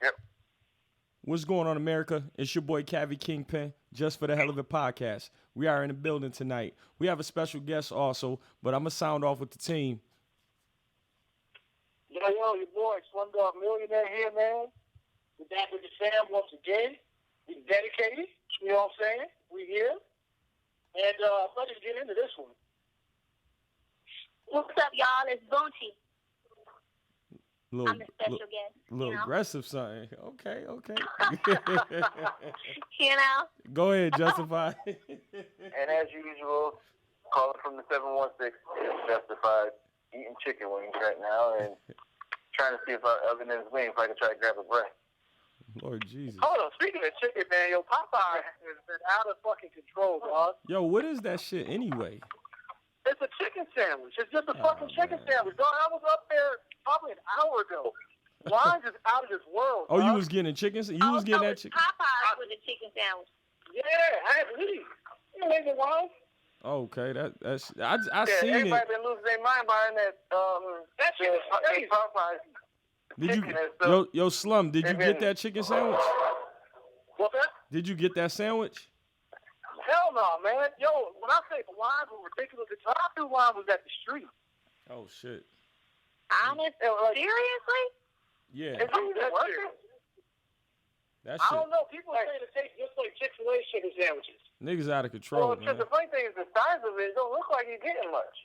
Yep. What's going on, America? It's your boy Cavi Kingpin, Just for the Hell of It podcast. We are in the building tonight. We have a special guest also, but I'm going to sound off with the team. Yo, your boy Slumdog Millionaire here, man. We're back with the fam once again. We dedicated, you know what I'm saying? We here. And let's just get into this one. What's up, y'all? It's Boonchie. I'm the special guest. A little aggressive something. Okay. You know? Go ahead, Justify. And as usual, calling from the 716, it's Justified, eating chicken wings right now and trying to see if other than his wings, if I can try to grab a breath. Lord Jesus. Hold on, speaking of chicken, man, yo, Popeye has been out of fucking control, dog. Yo, what is that shit anyway? It's a chicken sandwich. It's just a fucking chicken sandwich, dog. I was up there probably an hour ago. Wine's just out of this world, Oh, dog. you was getting chicken? You was getting that chicken? Popeyes with a chicken sandwich. Yeah, I believe. You make the wine? Okay, that's I Yeah, seen everybody it. been losing their mind buying that shit is crazy. Popeyes. Did chicken and stuff. yo Slum? Did you get that chicken sandwich? What's that? Did you get that sandwich? Hell no, man. Yo, when I say the wines were ridiculous, the drive-thru wine was at the street. Oh shit. Honest? Seriously? Yeah, Is that worth it? that I shit. don't know. People are saying it tastes just like Chick-fil-A chicken sandwiches. Niggas out of Well, control, because man. the funny thing is the size of it don't look like you're getting much.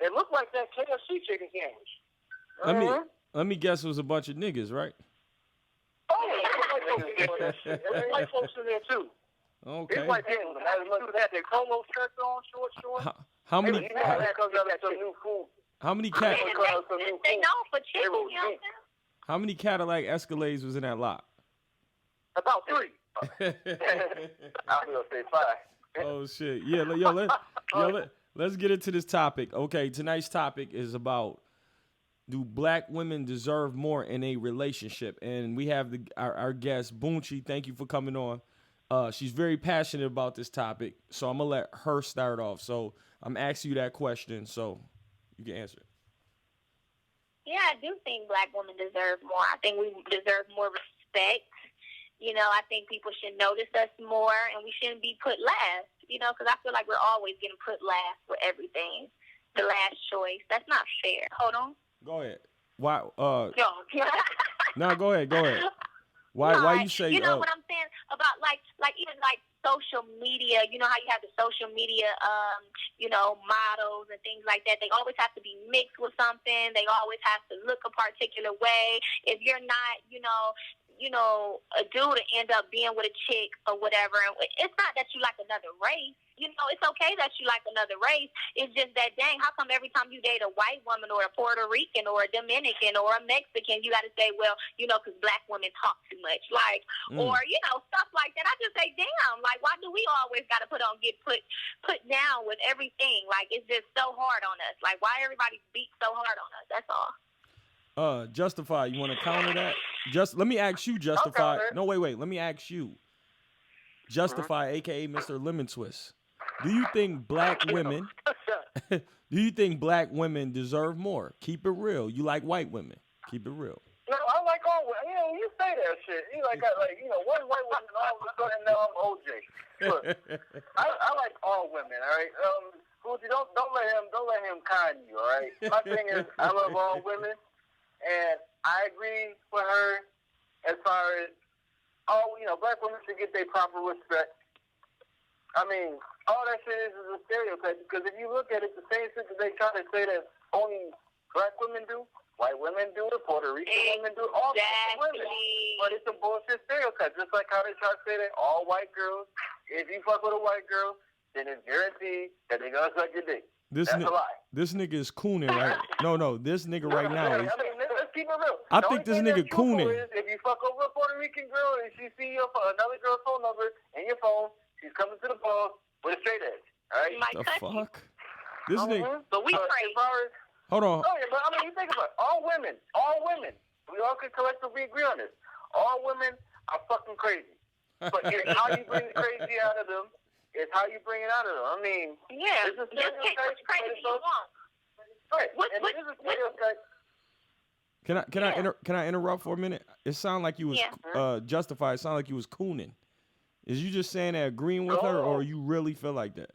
It looked like that KFC chicken sandwich. Let me guess, it was a bunch of niggas, right? Oh, there's white folks in there. There's white folks in there, too. Okay. It's like they had their Como shirts on, short. How many? That comes out of some new food. How many I mean, cat? they know for chicken, you know what I'm saying? How many Cadillac Escalades was in that lot? About 3. I was gonna say 5. Oh shit! Yeah, let's get into this topic. Okay, tonight's topic is about: do black women deserve more in a relationship? And we have our guest Boonchie. Thank you for coming on. She's very passionate about this topic, so I'm gonna let her start off. So I'm asking you that question, so you can answer it. Yeah, I do think black women deserve more. I think we deserve more respect. You know, I think people should notice us more, and we shouldn't be put last. You know, because I feel like we're always getting put last for everything. The last choice. That's not fair. Hold on. Go ahead. Why? Yo. No, go ahead. Why you say? You know what I'm saying about like even like social media. You know how you have the social media, models and things like that. They always have to be mixed with something. They always have to look a particular way. If you're not, a dude to end up being with a chick or whatever. And it's not that you like another race. You know, it's okay that you like another race. It's just that, dang, how come every time you date a white woman or a Puerto Rican or a Dominican or a Mexican, you got to say, well, because black women talk too much. Like, or, stuff like that. I just say, damn, like, why do we always got to get put down with everything? Like, it's just so hard on us. Like, why everybody beat so hard on us? That's all. Justify, you want to counter that? Let me ask you, Justify. No, wait. Let me ask you. Justify, aka Mr. Lemon Twist. Do you think black women deserve more? Keep it real. You like white women. Keep it real. No, I like all women. You say that shit. You like one white woman, and now I'm OJ. Look, I like all women. All right. Gucci, don't let him con you. All right. My thing is, I love all women, and I agree with her as far as black women should get their proper respect. I mean, all that shit is a stereotype, because if you look at it, the same shit that they try to say that only black women do, white women do it, Puerto Rican women do it, all women. But it's a bullshit stereotype, just like how they try to say that all white girls, if you fuck with a white girl, then it's guaranteed that they're going to suck your dick. That's a lie. This nigga is cooning, right? No, this nigga right now is... let's keep it real. I think this nigga cooning. If you fuck over a Puerto Rican girl and she see another girl's phone number in your phone, she's coming to the ball with a straight edge. All right? The fuck? This nigga... But we pray. Hold on. Oh, yeah, but you think about it. All women, we all can collectively agree on this. All women are fucking crazy. But it's how you bring the crazy out of them. It's how you bring it out of them. I mean, yeah, it's a just pick which crazy you want. Right. What, and it is a stereotype. Can I interrupt for a minute? It sounded like you was justified. It sounded like you was cooning. Is you just saying that agreeing with her, or you really feel like that?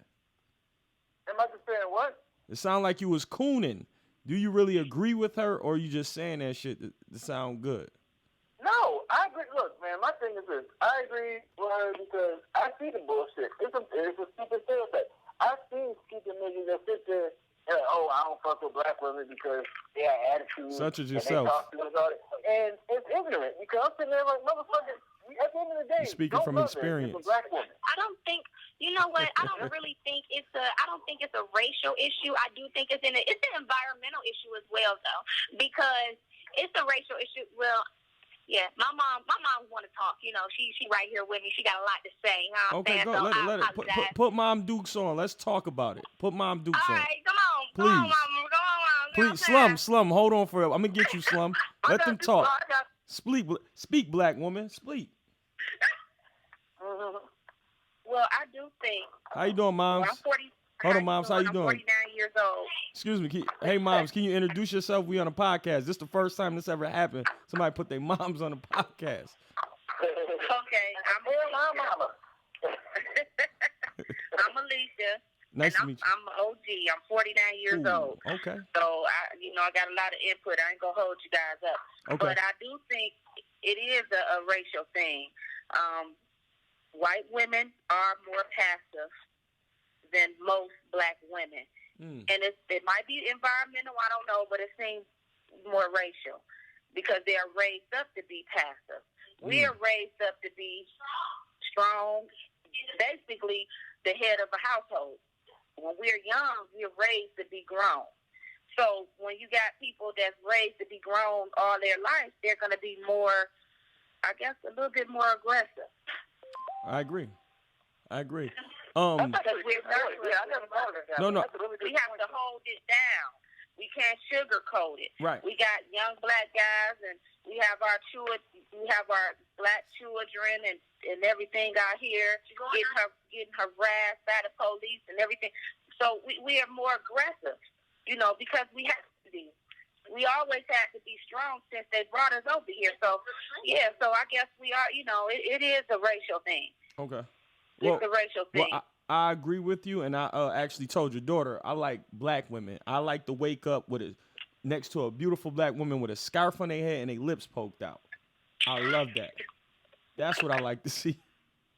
Am I just saying what? It sounded like you was cooning. Do you really agree with her, or you just saying that shit to sound good? No, I agree. Look, man, my thing is this. I agree with her because I see the bullshit. It's a stupid stereotype. I've seen stupid niggas that sit there and, I don't fuck with black women because they have attitude. Such as and yourself. they talk to us all that. And it's ignorant because I'm sitting there like, motherfucker, at the end of the day, you're speaking from experience. It's a black woman. I don't think, you know what? I don't really think it's a racial issue. I do think it's an environmental issue as well, though, because it's a racial issue. Well, yeah, my mom want to talk. You know, she right here with me. She got a lot to say. You know what I'm Okay, saying? go. So Let it. Put Mom Dukes on. Let's talk about it. Put Mom Dukes on. All right, come on. Please. Come on, Mama. Come on, Mama. Please, Slum, hold on for it. I'm gonna get you, Slum. Let them talk. Speak, black woman. Speak. Well, I do think. How you doing, Moms? I'm 40. Hold on, Moms. How you doing? I'm 49 years old. Excuse me. Hey, Moms, can you introduce yourself? We on a podcast. This is the first time this ever happened. Somebody put their moms on a podcast. Okay, I'm mama. I'm Alicia. Nice to meet you. I'm OG. I'm 49 years old. Okay. So I got a lot of input. I ain't gonna hold you guys up. Okay. But I do think it is a racial thing. White women are more passive than most black women. And it might be environmental, I don't know, but it seems more racial because they are raised up to be passive. We are raised up to be strong, basically the head of a household. When we're young, we're raised to be grown. So when you got people that's raised to be grown all their life, they're going to be more, I guess, a little bit more aggressive. I agree. Because we're I never thought of that. No. We have to hold it down. We can't sugarcoat it. Right. We got young black guys, and we have our black children, and everything out here getting harassed by the police and everything. So we are more aggressive, because we have to be. We always had to be strong since they brought us over here. So yeah, so I guess we are. It is a racial thing. Okay. It's a racial thing. Well, I agree with you, and I actually told your daughter I like black women. I like to wake up next to a beautiful black woman with a scarf on their head and their lips poked out. I love that. That's what I like to see.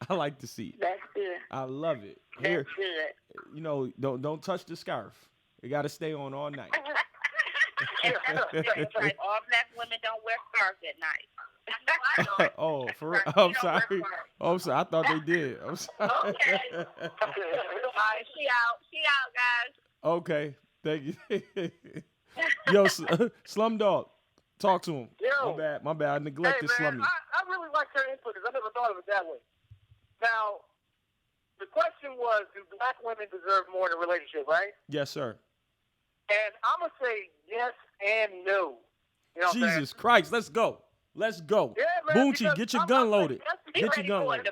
I like to see it. That's good. I love it. That's good. Don't touch the scarf. It got to stay on all night. It's like all black women don't wear scarves at night. Oh, for real? I'm sorry. I thought they did. I'm sorry. Okay. All right, she out, guys. Okay, thank you. Yo, Slumdog, talk to him. Yo. My bad. I neglected Hey, man, Slummy. I really like her input because I never thought of it that way. Now, the question was, do black women deserve more in a relationship, right? Yes, sir. And I'm going to say yes and no. You know what I'm saying? Jesus Christ, let's go. Yeah, man. Boonchie, get your gun loaded. Get your gun loaded.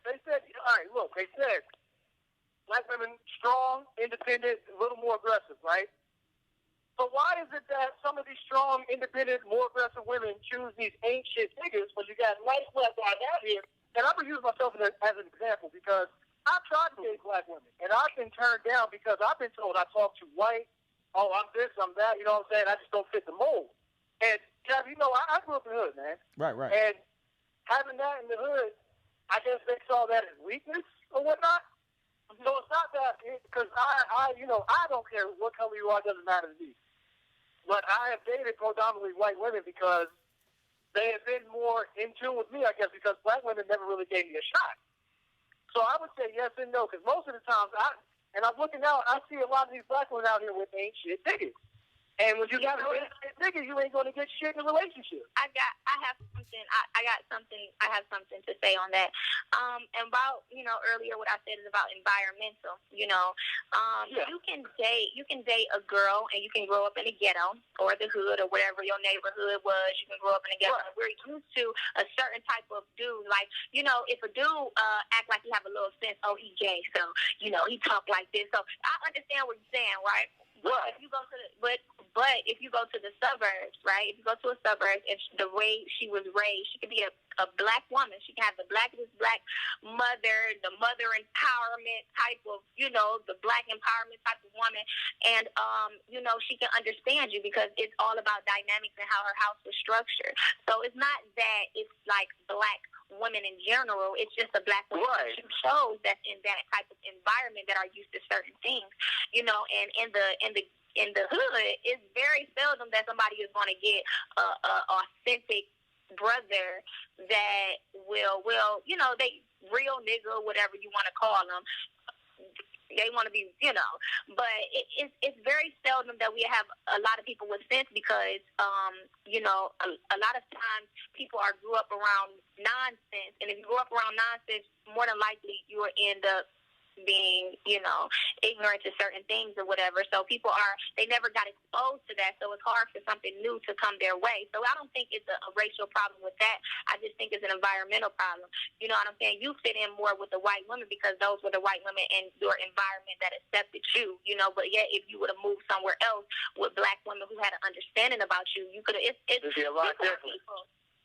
They said, all right, look, they said black women strong, independent, a little more aggressive, right? But why is it that some of these strong, independent, more aggressive women choose these ain't shit niggas when you got nice black guys out here? And I'm going to use myself as an example because I've tried to date black women, and I've been turned down because I've been told I talk too white. Oh, I'm this, I'm that. You know what I'm saying? I just don't fit the mold. And, I grew up in the hood, man. Right. And having that in the hood, I guess they saw that as weakness or whatnot. So it's not that, because I don't care what color you are, it doesn't matter to me. But I have dated predominantly white women because they have been more in tune with me, I guess, because black women never really gave me a shot. So I would say yes and no, because most of the times, I'm looking out, I see a lot of these black women out here with ain't shit niggas. And when you got a nigga, you ain't gonna get shit in a relationship. I have something to say on that. And about earlier what I said is about environmental. You can date a girl and you can grow up in a ghetto or the hood or whatever your neighborhood was. You can grow up in a ghetto. Right. We're used to a certain type of dude. Like if a dude act like he have a little sense, oh he gay, so he talk like this. So I understand what you're saying, right? If you go to the, but if you go to the suburbs, right? If you go to a suburb, if the way she was raised, she could be a black woman. She can have the blackest black mother, the mother empowerment type of, the black empowerment type of woman, and she can understand you because it's all about dynamics and how her house was structured. So it's not that it's like black women in general. It's just a black woman Right. who shows that in that type of environment that are used to certain things, and in the hood, it's very seldom that somebody is going to get a authentic brother that will they real nigga, whatever you want to call them. They want to be, but it's very seldom that we have a lot of people with sense because, a lot of times people grew up around nonsense, and if you grow up around nonsense, more than likely you will end up being, ignorant to certain things or whatever. So they never got exposed to that. So it's hard for something new to come their way. So I don't think it's a racial problem with that. I just think it's an environmental problem. You know what I'm saying? You fit in more with the white women because those were the white women in your environment that accepted you, but yet if you would have moved somewhere else with black women who had an understanding about you, you could have, It'd be a lot different.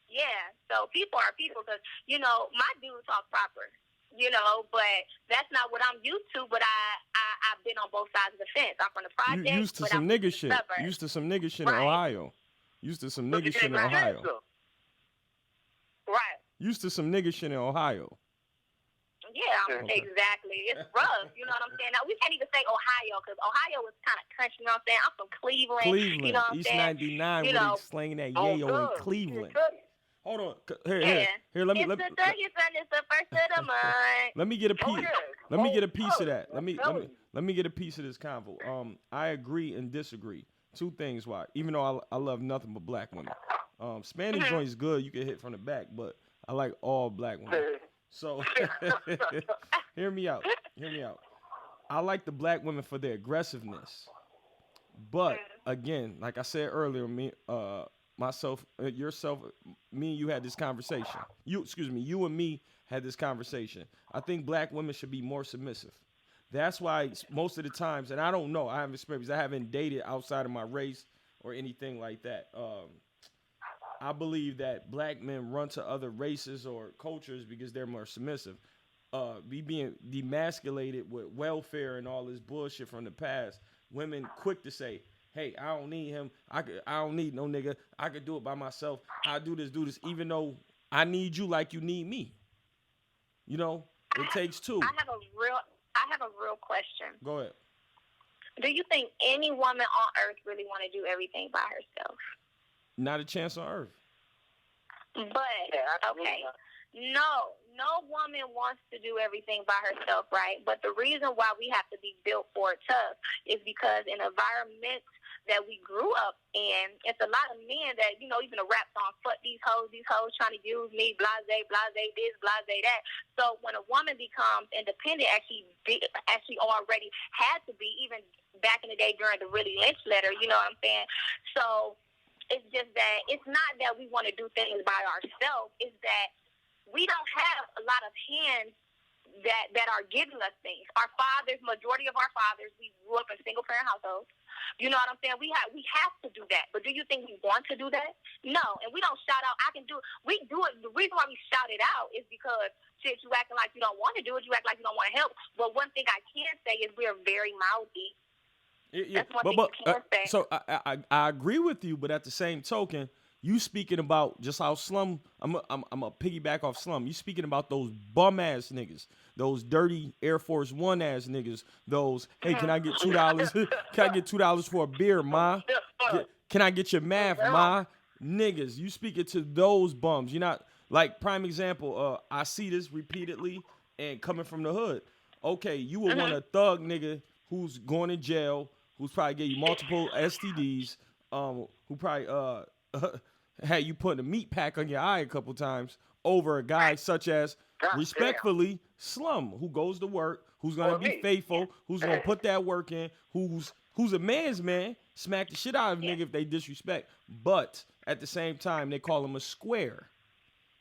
Yeah. So people are people because, my dudes talk proper. But that's not what I'm used to. But I've been on both sides of the fence. I'm from the project. You used to some nigga shit. Used to some nigga shit in Ohio. Used to some nigga shit in Ohio. Right. Used to some nigga shit in Ohio. Yeah, exactly. It's rough. You know what I'm saying? Now, we can't even say Ohio because Ohio is kind of country. You know what I'm saying? I'm from Cleveland. Cleveland. You know what I'm East saying? 99 when they slanging that yayo in Cleveland. Hold on. Here. Let me it's the first of the month. Let me get a piece. Let me get a piece of that. Let me get a piece of this convo. I agree and disagree. Two things why. Even though I love nothing but black women. Spanish joint is good. You can hit from the back, but I like all black women. So hear me out. I like the black women for their aggressiveness. But again, like I said earlier, myself, yourself, me and you had this conversation. You and me had this conversation. I think black women should be more submissive. That's why most of the times, and I don't know, I haven't experienced, I haven't dated outside of my race or anything like that. I believe that black men run to other races or cultures because they're more submissive. Being demasculated with welfare and all this bullshit from the past, women quick to say, hey, I don't need him. I don't need no nigga. I could do it by myself. I do this, even though I need you like you need me. It takes two. I have a real question. Go ahead. Do you think any woman on earth really want to do everything by herself? Not a chance on earth. But, okay. No woman wants to do everything by herself, right? But the reason why we have to be built for it tough is because in environments that we grew up in, it's a lot of men that, even a rap song, fuck these hoes trying to use me, blase this, blase that. So when a woman becomes independent, actually already had to be, even back in the day during the Willie Lynch letter, you know what I'm saying? So it's just that it's not that we want to do things by ourselves, it's that we don't have a lot of hands that are giving us things. Our fathers, majority of our fathers, we grew up in single parent households. You know what I'm saying? We have to do that. But do you think we want to do that? No. And we don't shout out, I can do it. We do it. The reason why we shout it out is because, shit, you acting like you don't want to do it. You act like you don't want to help. But one thing I can say is we're very mouthy. Yeah, That's one thing you can say. So I agree with you, but at the same token, you speaking about just how Slum, I'm a piggyback off Slum. You speaking about those bum ass niggas, those dirty Air Force One ass niggas. Those, hey, can I get $2? Can I get $2 for a beer, ma? Can I get your math, ma? Niggas, you speaking to those bums. You're not like prime example. I see this repeatedly and coming from the hood. Okay, you would want a thug nigga who's going to jail, who's probably gave you multiple STDs, who probably had you putting a meat pack on your eye a couple times over a guy such as, respectfully, Slum, who goes to work, who's gonna be faithful, who's gonna put that work in, who's a man's man, smack the shit out of a nigga if they disrespect. But at the same time, they call him a square.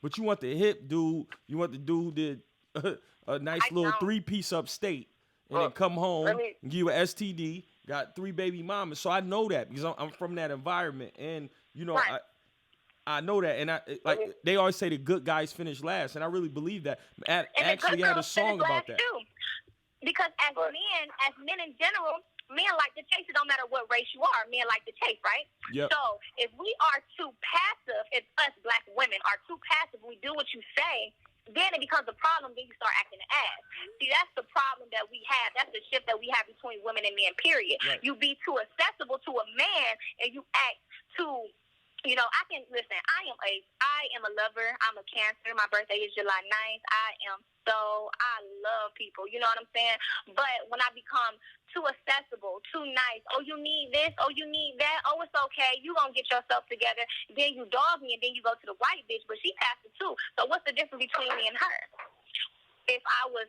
But you want the hip dude, you want the dude who did a nice little 3-piece upstate, and then come home and give you an STD, got 3 baby mamas. So I know that because I'm from that environment, and you know, Right. I know that, and they always say the good guys finish last, and I really believe that. And Actually the good had a girls song finish about last that. too. Because as men in general, men like to chase. It don't matter what race you are. Men like to chase, right? Yep. So if we are too passive, if us black women are too passive, we do what you say, then it becomes a problem. Then you start acting an ass. See, that's the problem that we have. That's the shift that we have between women and men, period. Right. You be too accessible to a man, and you act too. You know, I am a lover. I'm a Cancer. My birthday is July 9th. I love people. You know what I'm saying? But when I become too accessible, too nice, oh, you need this, oh, you need that, oh, it's okay, you gonna get yourself together, then you dog me, and then you go to the white bitch, but she passed it too. So what's the difference between me and her? If I was,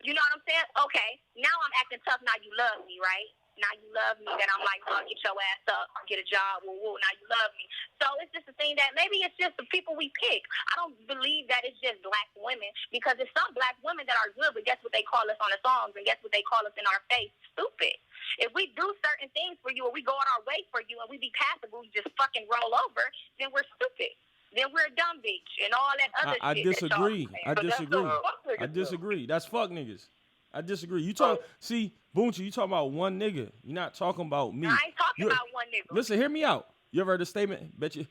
you know what I'm saying? Okay, now I'm acting tough. Now you love me, right? Now you love me. Then I'm like, oh, get your ass up, get a job, woo woo. Now you love me. So it's just a thing that maybe it's just the people we pick. I don't believe that it's just black women, because there's some black women that are good, but guess what they call us on the songs, and guess what they call us in our face? Stupid. If we do certain things for you, or we go out our way for you, and we be passive, we just fucking roll over, then we're stupid. Then we're a dumb bitch and all that other I shit. disagree. I disagree. I I disagree. That's fuck niggas. I disagree. You talk. See, Boonchie, you talking about one nigga. You're not talking about me. I ain't talking about one nigga. Listen, hear me out. You ever heard the statement? Bet you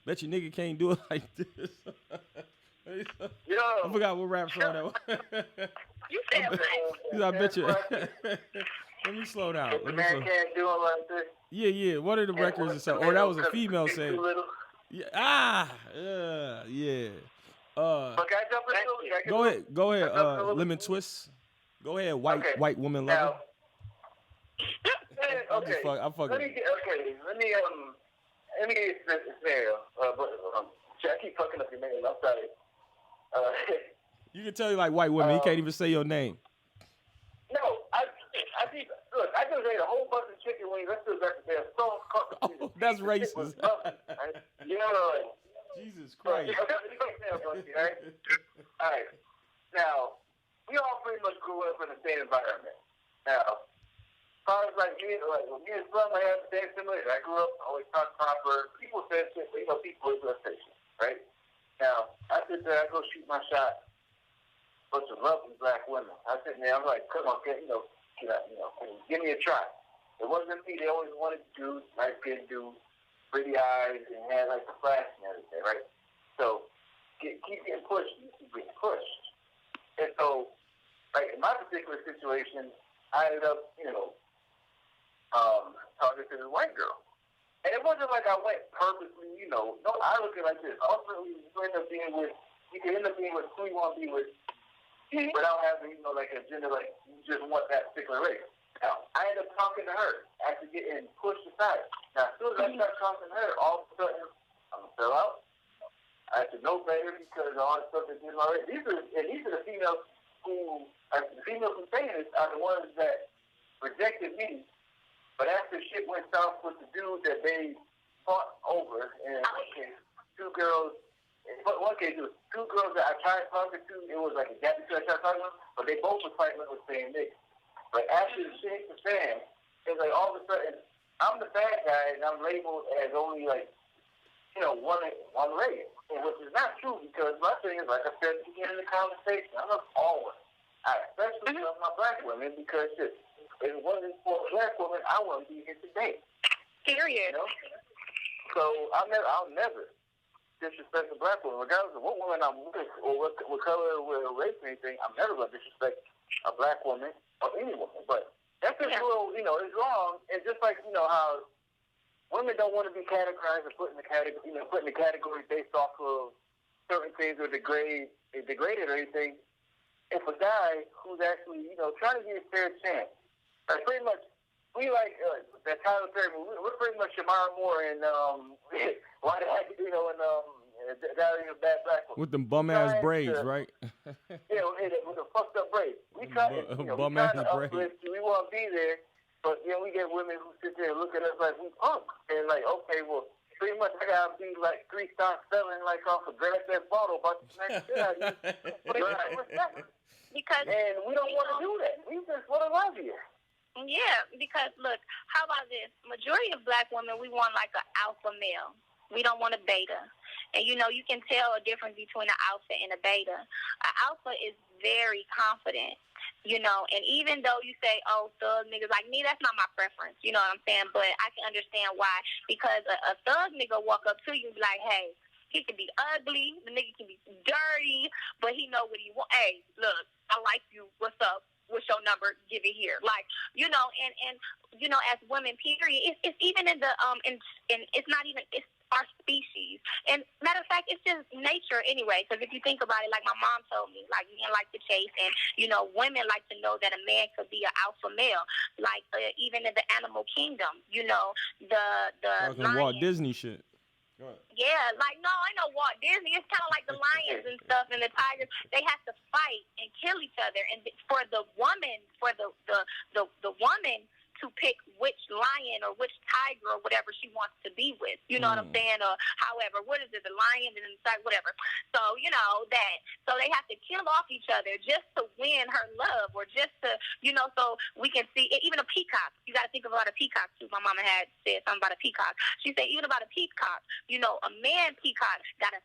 nigga can't do it like this. Yo, I forgot what rap song that was. You said what? I bet you. Let me slow down. the man can't do it like this. Yeah. One of the records or something. Or that was a female saying. Yeah. Yeah. But can I jump into Go ahead. Lemon Twist. Go ahead, white woman lover. Okay. I'm fucking. Let me get you a scenario. I keep fucking up your name. I'm sorry. You can tell you like white women. You can't even say your name. No, I just ate a whole bunch of chicken wings. That's still back there. Oh, that's racist. You know, Jesus Christ. All right. Now, we all pretty much grew up in the same environment. Now, as far as like me and Slum, I have the same similarities. I grew up always talk proper. People say shit, but people always say shit, right? Now, I sit there, I go shoot my shot. Bunch of lovely black women. I sit there, I'm like, come on, give me a try. It wasn't me. They always wanted dudes, nice skin dudes, pretty eyes, and had like the flash and everything, right? So, keep getting pushed. And so, like in my particular situation, I ended up, talking to this white girl. And it wasn't like I went purposely, no, I look at it like this. Ultimately, you can end up being with who you want to be with without having, like an agenda, like you just want that particular race. Now, I ended up talking to her after getting pushed aside. Now, as soon as I started talking to her, all of a sudden, I'm going to fill out. I should know better because all the stuff that's in my race. These are the females who say this are the ones that rejected me. But after shit went south with the dude that they fought over, and two girls. In one case, it was two girls that I tried talking to. It was like a gap between I tried talking to them, but they both were fighting with the same nigga. But after the shit hit the fan, it's like all of a sudden, I'm the bad guy, and I'm labeled as only like, one race. Which is not true, because my thing is, like I said at the beginning of the conversation, I love all women. I especially love my black women, because shit, if one of these poor black women, I want to be here today. Period. So I'll never disrespect a black woman, regardless of what woman I'm with, or what color, or race, or anything. I'm never going to disrespect a black woman or any woman. But that's just real, it's wrong. And just like, how women don't want to be categorized or put in the category based off of certain things or degraded or anything. If a guy who's actually, trying to get a fair chance, like pretty much, we like that Tyler Perry movie. We're pretty much Shamara Moore and why the heck, Diary of a Bad Black Woman. With them bum ass braids, right? Yeah, with the fucked up braids. We try to uplift you. We want to be there, but we get women who sit there and look at us like we punk, and like, okay, well, pretty much I gotta be like 3 stocks selling like off a grass that bottle about to smack the shit out of you. Because and we don't want to do that. We just want to love you. Yeah, because look, how about this? Majority of black women, we want like an alpha male. We don't want a beta. And you know, you can tell a difference between an alpha and a beta. An alpha is very confident, you know, and even though you say, oh, thug niggas like me, that's not my preference, you know what I'm saying? But I can understand why. Because a thug nigga walk up to you and be like, hey, he can be ugly, the nigga can be dirty, but he know what he want. Hey, look, I like you. What's up? What's your number? Give it here. Like, you know, and you know, as women, period, it's even in the in it's not even, it's our species. And matter of fact, it's just nature anyway. Because if you think about it, like my mom told me, like men like to chase, and you know, women like to know that a man could be an alpha male. Like even in the animal kingdom, you know, the Talking lion. Walt Disney shit. Yeah, like no, I know Walt Disney. It's kind of like the lions and stuff, and the tigers. They have to fight and kill each other, and for the woman, for the woman to pick which lion or which tiger or whatever she wants to be with. You know what I'm saying? Or however, what is it? The lion and the tiger, whatever. So you know that. So they have to kill off each other just to win her love, or just to, you know, so we can see even a peacock. You got to think about a peacock too. My mama had said something about a peacock. She said even about a peacock. You know, a man peacock got to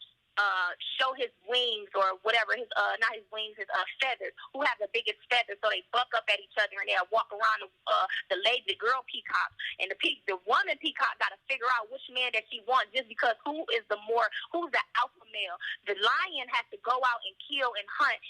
show his wings or whatever, his not his wings, his feathers. Who have the biggest feathers? So they buck up at each other and they'll walk around the lady, the girl peacock, and the woman peacock got to figure out which man that she wants, just because who's the alpha male. The lion has to go out and kill and hunt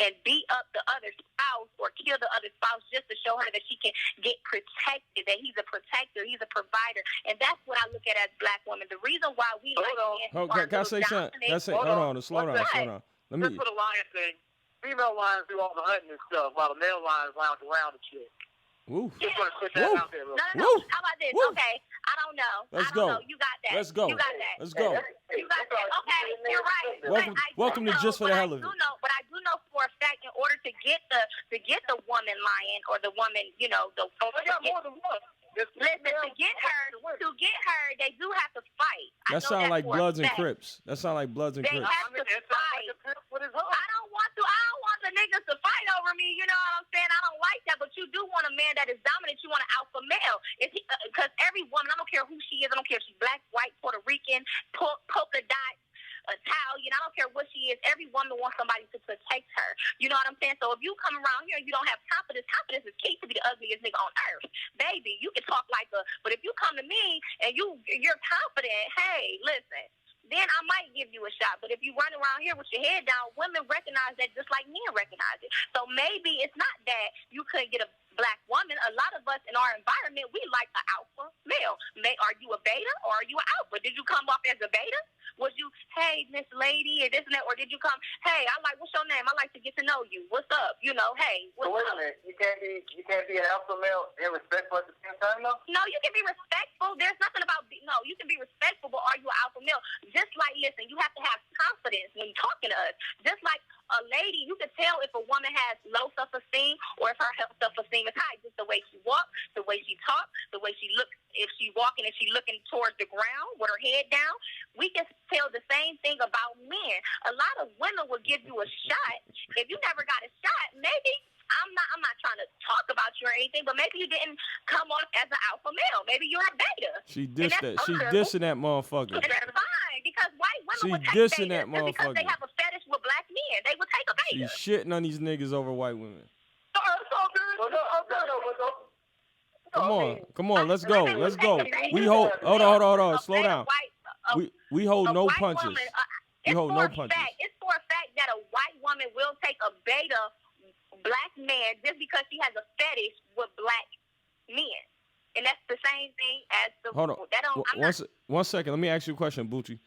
and beat up the other spouse or kill the other spouse just to show her that she can get protected, that he's a protector, he's a provider. And that's what I look at as black women. The reason why we can I say something? Hold on, slow down. Let me. Just for the lion thing, female lions do all the hunting and stuff, while the male lions lounge around and shit. Woo. Just want to put that out there. No. How about this? Woo. Okay, I don't know. Let's go. go. You got that. Let's go. You got that. Let's go. You got that. Okay, you're right. Welcome to Just for the Hell of It. But I do know for a fact, in order to get the woman lion or the woman, you know, the I got more than one. Listen, to get her, they do have to fight. That sound like Bloods and Crips. That sound like Bloods and They Crips. have to fight. I don't want the niggas to fight over me. You know what I'm saying? I don't like that. But you do want a man that is dominant. You want an alpha male. Because every woman, I don't care who she is. I don't care if she's black, white, Puerto Rican, polka dot, Italian, I don't care what she is. Every woman wants somebody to protect her. You know what I'm saying? So if you come around here and you don't have confidence is key to be the ugliest nigga on earth. Baby, you can talk like but if you come to me and you're confident, hey, listen, then I might give you a shot. But if you run around here with your head down, women recognize that just like men recognize it. So maybe it's not that you couldn't get a black woman. A lot of us in our environment, we like an alpha male. Are you a beta or are you an alpha? Did you come off as a beta? Was you, hey, Miss Lady, or this and that? Or did you come, hey, what's your name? I like to get to know you. What's up? You know, hey, what's so wait up? a minute. You can't be an alpha male and respectful at the same time, though? No, you can be respectful. There's nothing about, you can be respectful, but are you an alpha male? Just like, listen, you have to have confidence when you're talking to us. Just like a lady, you can tell if a woman has low self-esteem or if her self-esteem is high. Just the way she walks, the way she talks, the way she looks. If she's walking and she's looking towards the ground with her head down, we can tell the same thing about men. A lot of women will give you a shot. If you never got a shot, maybe I'm not trying to talk about you or anything, but maybe you didn't come off as an alpha male. Maybe you're a beta. She dissing that motherfucker. And that's fine, because white women would take dissing betas that motherfucker. because they have a fetish with black men. They would take a beta. She's shitting on these niggas over white women. Come on, let's go. We hold on, slow down. We hold no punches. We hold no punches. It's for a fact that a white woman will take a beta black man just because she has a fetish with black men. And that's the same thing as the... Hold on. One second. Let me ask you a question, Boonchie.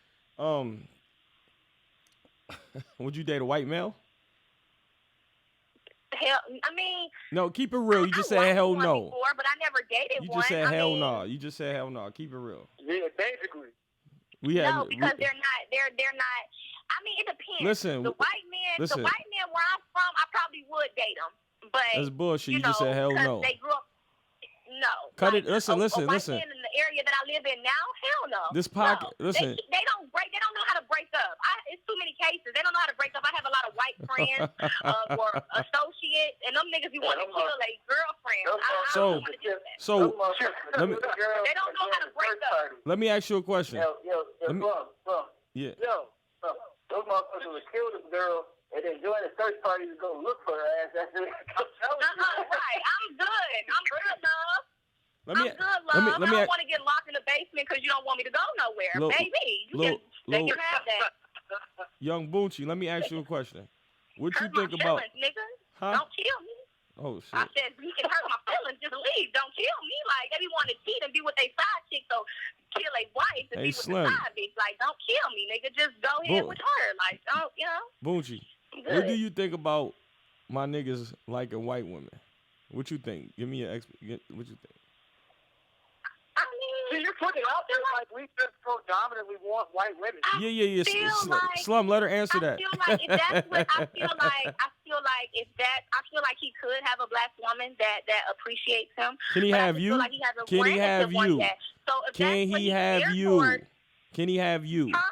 Would you date a white male? Hell, I mean... No, keep it real. You just said hell no. Before, but I never dated one. You just said hell no. You just said hell no. Keep it real. Yeah, basically. No, because they're not. I mean, it depends. Listen, the white men where I'm from, I probably would date them. But that's bullshit. You just said hell no. They grew up. No. Cut it. Listen. A white man in the area that I live in now, hell no. This pocket. No. Listen. They don't know how to break up. It's too many cases. They don't know how to break up. I have a lot of white friends or associates idiot, and them niggas be want to kill a girlfriend. I So- don't want to do that. So let me They don't know how to break up. let me ask you a question. Yo, Let me- Slum. Yeah. Yo, those motherfuckers would kill this girl and then join the search party to go look for her ass. That's it. Right. I'm good. I'm good, love. Let me I'm good, love. let me I don't want to get locked in the basement because you don't want me to go nowhere. Lil- Baby, they Lil- can have that. Young Boonchie, let me ask you a question. What you Hurt my think about? feelings, nigga. Huh? Don't kill me. Oh I shit. said, you can hurt my feelings, just leave. Don't kill me. Like, they be wanting to cheat and be with their side chick, so kill a wife and Hey, be with Slim. the side bitch. Like, don't kill me, nigga. Just go ahead with her. Like, don't, you know? Boonchie, I'm what good. do you think about my niggas liking white women? What you think? Give me what you think? I mean, See, you're putting it out there like we just predominantly want white women. Yeah. feel like- Slum, let her answer I that. feel like if that's what I feel like he could have a black woman that appreciates him. Can he but I have just you? feel like he has a Can he have relative one you? that- So if Can that's what he he's have there you? for, Can he have you? huh?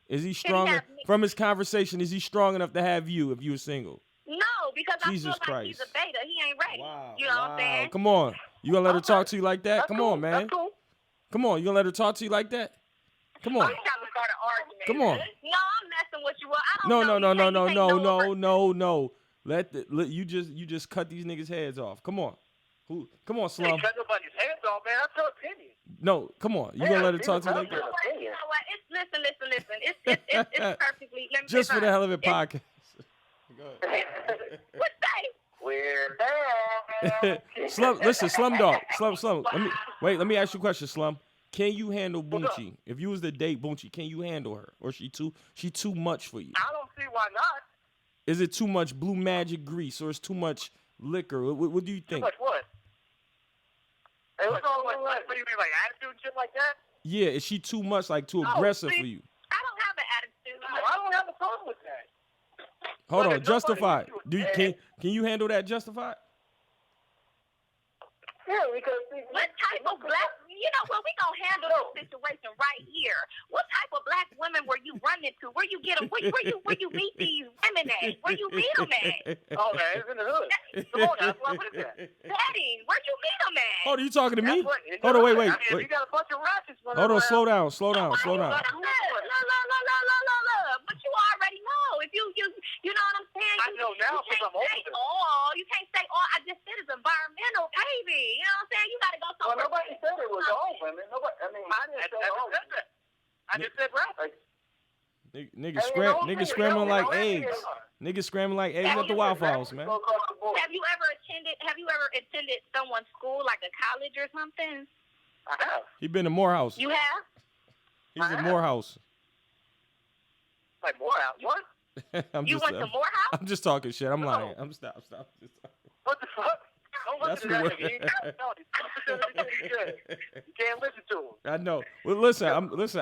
Is he strong have me? from his conversation? Is he strong enough to have you if you were single? No, because Jesus I feel like he's a Christ. beta. He ain't ready. Wow. You know what I'm saying? Come on. You gonna let her Okay. talk to you like that? That's Come cool. on, man. That's cool. Come on. You gonna let her talk to you like that? Come on. I'm trying to start an argument. Come on. No, I'm messing with you. Well, I No. don't know. No. You just cut these niggas' heads off. Come on. Come on, Hey, Slum. cut nobody's heads off, man. That's her opinion. No, come on. You gonna let her talk to you like You know that? what? You know what? Listen. It's perfectly. Let me Just say for the hell of it, podcast. Go ahead. What say? We're back. Slum, listen, Slumdog. Slum. Let me ask you a question, Slum. Can you handle Boonchie? If you was to date Boonchie, can you handle her? Or she too much for you? I don't see why not. Is it too much blue magic grease or is too much liquor? What do you Too think? much what? Hey, What do you mean, like attitude and shit like that? Yeah, is she too much, like too aggressive see- for you? I don't have an attitude. No, I don't have a problem with that. Hold Look, on, if nobody Justified. wants you- Can you handle that, Justified? Yeah, because What type of black? You know what? We gonna handle this situation right here. What type of black women were you running to? Where you get them? Where you meet these women at? Where you meet them at? Oh, man, it's in the hood. Come on now, what is that? Daddy, where you meet them at? Hold on, you talking to me? That's what- Hold on, wait. I mean, if you got a bunch of ratchets running Hold on, around, slow down. Look. But you already know. If you know what I'm saying? I know now You because I'm can't say older. all. You can't say all. I just said it's environmental, baby. You know what I'm saying? You gotta go well, somewhere. nobody said it was all women. Nobody. I mean, I didn't say all said that. I just said ratchets. Niggas scrambling like eggs. Niggas scrambling like eggs at the Waffle House, man. Go across the board. Have you ever attended someone's school, like a college or something? I have. He been to Morehouse. You have? He's in Morehouse. Like more out. What? You went to Morehouse? I'm just talking shit. I'm lying. I'm stop. Just talking. What the fuck? Don't That's listen to what- that nigga. You can't listen to him. I know. Well, listen.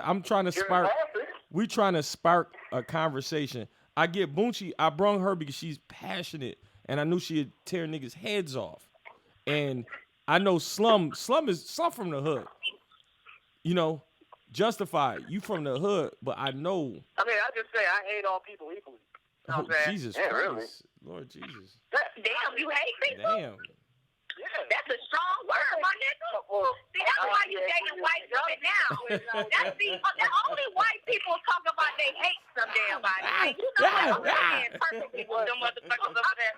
I'm trying to You're spark. laughing. We trying to spark a conversation. I get Boonchie. I brung her because she's passionate, and I knew she'd tear niggas' heads off. And I know Slum from the hood. You know, Justified. You from the hood, but I know. I mean, I just say I hate all people equally. You know Oh, what I'm saying? Jesus Yeah, Christ, really. Lord Jesus, Damn, you hate people? damn. Yeah. That's a strong word, my nigga. Well, See, that's why you dating white women now. That's the only white people talk about they hate some damn body. And you know what? I'm saying perfectly with them motherfuckers over there.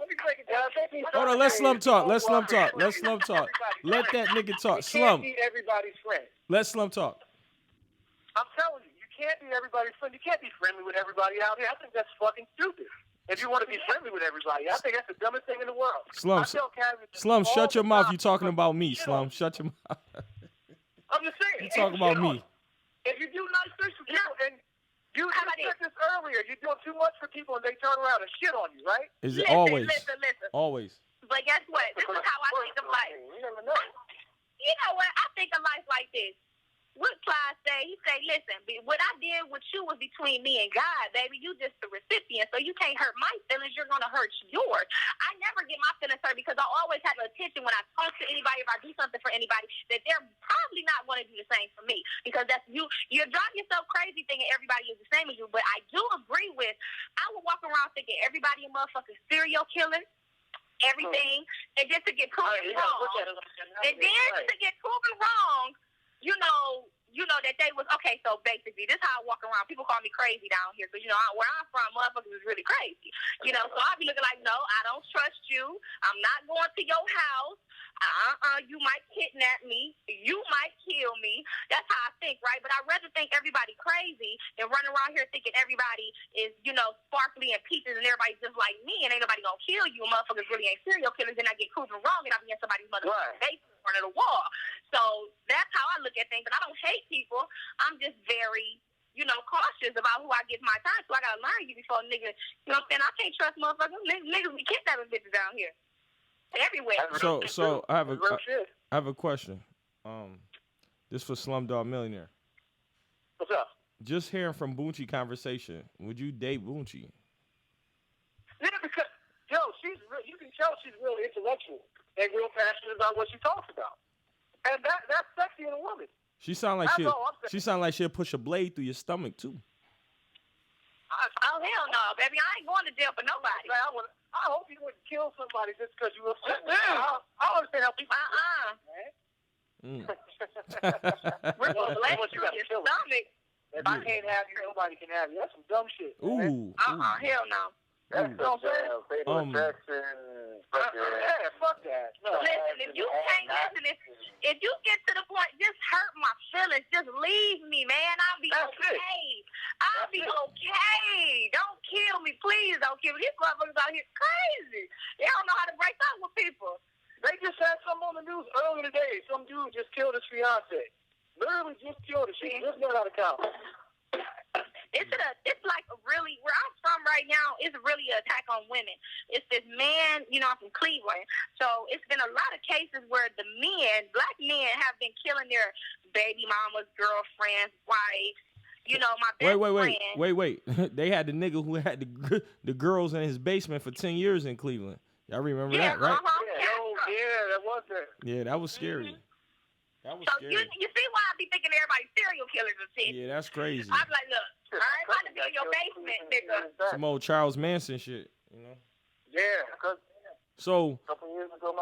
Let me break it down. Hold on, let Slum talk. Let Slum talk. Let Slum talk. Let that nigga talk. You Slum. can't be everybody's friend. Let Slum talk. I'm telling you, you can't be everybody's friend. You can't be friendly with everybody out here. I think that's fucking stupid. If you want to be friendly with everybody, I think that's the dumbest thing in the world. Slum, I tell Karen this Slum, all shut your the mouth. time. You talking about me, Shit Slum. on. Shut your mouth. I'm just saying. You talking about me. If you do nice things for people, and you How about said this earlier, you're doing too much for people, and they turn around and shit on you, right? Is it Listen, always? Listen. Always. But guess what? This is how I think of life. You never know. You know what? I think of life like this. What Clyde say? He say, listen, what I did with you was between me and God, baby. You just the recipient, so you can't hurt my feelings. You're going to hurt yours. I never get my feelings hurt because I always have attention when I talk to anybody, if I do something for anybody, that they're probably not going to do the same for me. Because that's you're driving yourself crazy thinking everybody is the same as you. But I do agree with, I would walk around thinking everybody a motherfucking serial killer, everything, and just to get proven wrong. And then to get proven wrong, you know that they was, okay, so basically, this is how I walk around. People call me crazy down here, because, where I'm from, motherfuckers is really crazy. So I be looking like, no, I don't trust you. I'm not going to your house. You might kidnap me. You might kill me. That's how I think, right? But I'd rather think everybody crazy than run around here thinking everybody is, sparkly and peaches and everybody's just like me and ain't nobody gonna kill you. Motherfuckers really ain't serial killers, and I get proven wrong and I be in somebody's motherfucking basement in front of the wall. So that's how I look at things. But I don't hate people. I'm just very, cautious about who I give my time to. I gotta learn you before niggas, what I'm saying? I can't trust motherfuckers. Niggas be kidnapping bitches down here. Everywhere. So I have a question. This for Slumdog Millionaire. What's up? Just hearing from Boonchie conversation, would you date Boonchie? Yeah, because you can tell she's real intellectual and real passionate about what she talks about, and that's sexy in a woman. She sound like she'll push a blade through your stomach too. Oh hell no, baby! I ain't going to jail for nobody. I hope you wouldn't kill somebody just because you were upset. I understand how people. We're going to blade through your stomach. If I can't have you, nobody can have you. That's some dumb shit. Ooh. Hell no. That's what I'm saying. Fatal attraction. Yeah, fuck that. No. Listen, if you can't if you get to the point, just hurt my feelings. Just leave me, man. I'll be okay. I'll be okay. Don't kill me. Please don't kill me. These motherfuckers out here crazy. They don't know how to break up with people. They just had something on the news earlier today. Some dude just killed his fiance. Literally just killed her. She just got out of college. It's like really, where I'm from right now, it's really an attack on women. It's this man, I'm from Cleveland. So it's been a lot of cases where the men, black men, have been killing their baby mamas, girlfriends, wives. My best friend. Wait. They had the nigga who had the girls in his basement for 10 years in Cleveland. Y'all remember that, right? Yeah, that was it. Yeah, that was scary. Mm-hmm. That was scary. You see why I be thinking everybody's serial killers and shit? Yeah, that's crazy. I'm like, look, I ain't about to go in your basement, nigga. Some old Charles Manson shit, Yeah. So, a couple years ago,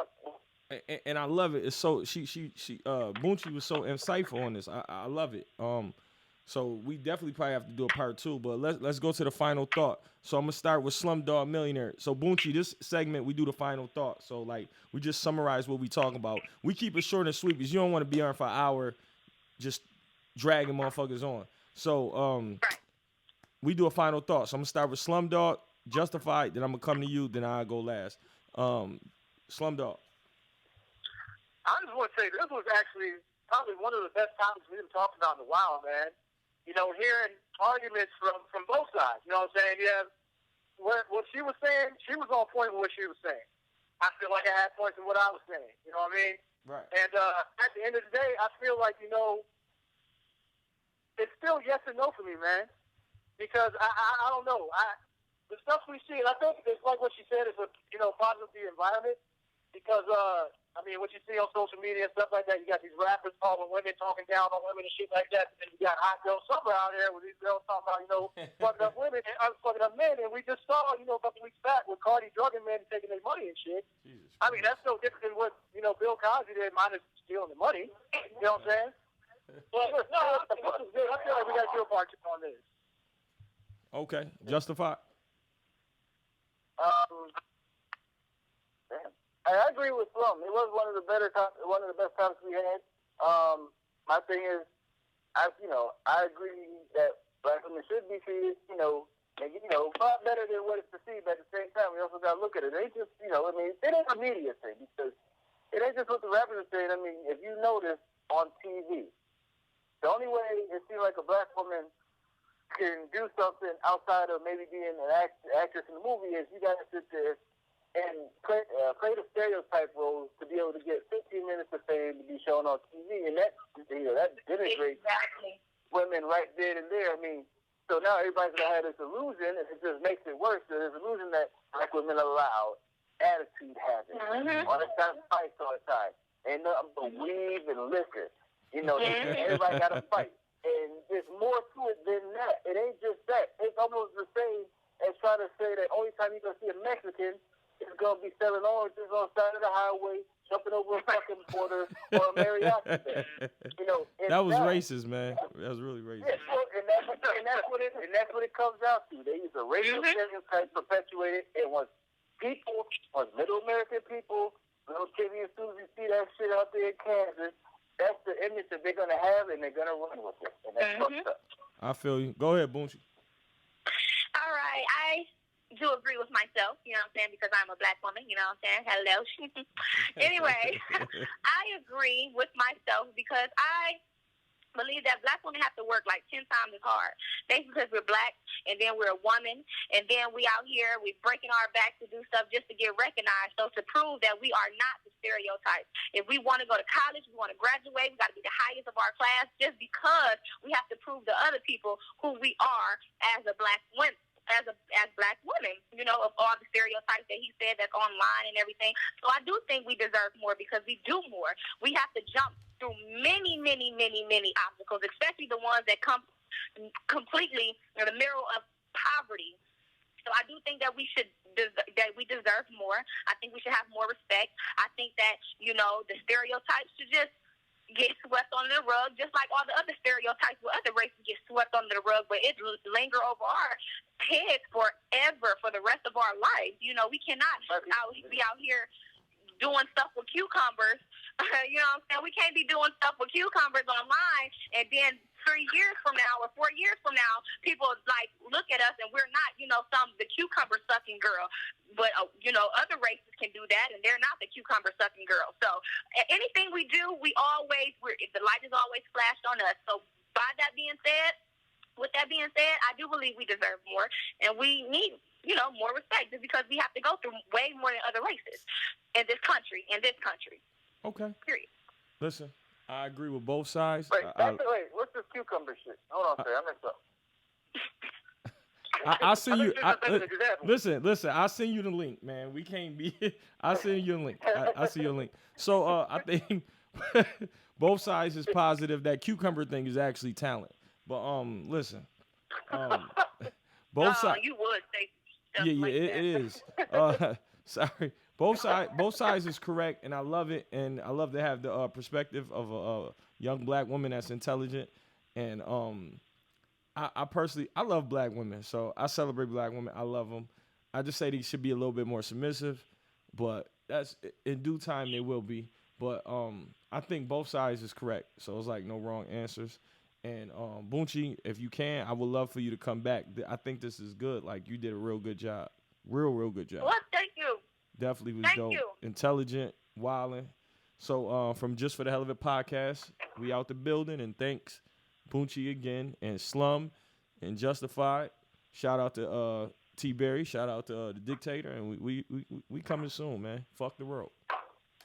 and I love it. It's so she Boonchie was so insightful on this. I love it. So we definitely probably have to do a part 2, but let's go to the final thought. So I'm gonna start with Slumdog Millionaire. So Boonchie, this segment we do the final thought. So like we just summarize what we talking about. We keep it short and sweet because you don't want to be on for an hour, just dragging motherfuckers on. So we do a final thought. So I'm gonna start with Slumdog, Justified. Then I'm gonna come to you. Then I go last. Slumdog. I just want to say this was actually probably one of the best topics we've been talking about in a while, man. Hearing arguments from both sides. You know what I'm saying? You have what she was saying, she was on point with what she was saying. I feel like I had points in what I was saying. You know what I mean? Right. And at the end of the day, I feel like, it's still yes and no for me, man. Because I don't know. The stuff we see, and I think it's like what she said, is a positive environment. Because what you see on social media and stuff like that, you got these rappers calling women, talking down on women and shit like that. And then you got hot girl summer out there with these girls talking about, fucking up women and fucking up men. And we just saw, a couple weeks back with Cardi drugging men and taking their money and shit. Jesus. That's no different than what, Bill Cosby did, minus stealing the money. You know what I'm saying? But no, this is good. I feel like we got to do a part 2 on this. Okay. Justified. I agree with Slum. It was one of the best topics we had. My thing is, I agree that black women should be treated, far better than what it's perceived. But at the same time, we also got to look at it. It ain't just, it ain't a media thing, because it ain't just what the rappers are saying. If you notice on TV, the only way it seems like a black woman can do something outside of maybe being an actress in the movie is you got to sit there and play the stereotype roles to be able to get 15 minutes of fame to be shown on TV, and that denigrates women right then and there. So now everybody's gonna have this illusion, and it just makes it worse. So there's an illusion that black women are allowed attitude habits, all the time, fights all the time, and nothing but weed and liquor. Everybody got to fight, and there's more to it than that. It ain't just that. It's almost the same as trying to say that only time you're gonna see a Mexican is gonna be selling oranges on the side of the highway, jumping over a fucking border or a mariachi band. You know, that was racist, man. That was really racist. Yeah, well, and that's what it comes out to. They use a racial stereotype perpetuated, and once middle American people, little Timmy and Susie see that shit out there in Kansas, that's the image that they're gonna have, and they're gonna run with it, and that's fucked up. I feel you. Go ahead, Boonchie. All right, I do agree with myself, you know what I'm saying, because I'm a black woman, you know what I'm saying? Hello. Anyway, I agree with myself because I believe that black women have to work like 10 times as hard. Basically because we're black, and then we're a woman, and then we out here, we breaking our backs to do stuff just to get recognized. So to prove that we are not the stereotype. If we want to go to college, we want to graduate, we got to be the highest of our class just because we have to prove to other people who we are as a black woman. As black women, you know, of all the stereotypes that he said that's online and everything. So I do think we deserve more because we do more. We have to jump through many, many, many, many obstacles, especially the ones that come completely in the middle of poverty. So I do think that we deserve more. I think we should have more respect. I think that, you know, the stereotypes should just get swept under the rug, just like all the other stereotypes with other races get swept under the rug, but it linger over our heads forever for the rest of our life. You know, we cannot be out here doing stuff with cucumbers. You know what I'm saying? We can't be doing stuff with cucumbers online, and then 3 years from now or 4 years from now, people like look at us and we're not, you know, the cucumber sucking girl. But you know, other races can do that, and they're not the cucumber sucking girl. So anything we do, the light is always flashed on us. So with that being said, I do believe we deserve more, and we need, you know, more respect just because we have to go through way more than other races in this country. Okay. Period. Listen, I agree with both sides. Wait, what's this cucumber shit? Hold on, I messed up. I'll send you. Listen. I'll send you the link, man. We can't be. I'll send you the link. I'll send you the link. So I think both sides is positive. That cucumber thing is actually talent. But listen. Both sides. You would say stuff it is. Sorry. Both sides is correct, and I love it, and I love to have the perspective of a young black woman that's intelligent, and I personally love black women, so I celebrate black women. I love them. I just say they should be a little bit more submissive, but that's in due time they will be. But I think both sides is correct, so it's like no wrong answers. And Boonchie, if you can, I would love for you to come back. I think this is good. Like, you did a real good job, real good job. Well, thank you. Definitely was Thank dope. you. Intelligent, wildin'. So from Just for the Hell of It podcast, we out the building, and thanks Boonchie again, and Slum, and Justified. Shout out to T Berry. Shout out to the Dictator, and we coming soon, man. Fuck the world.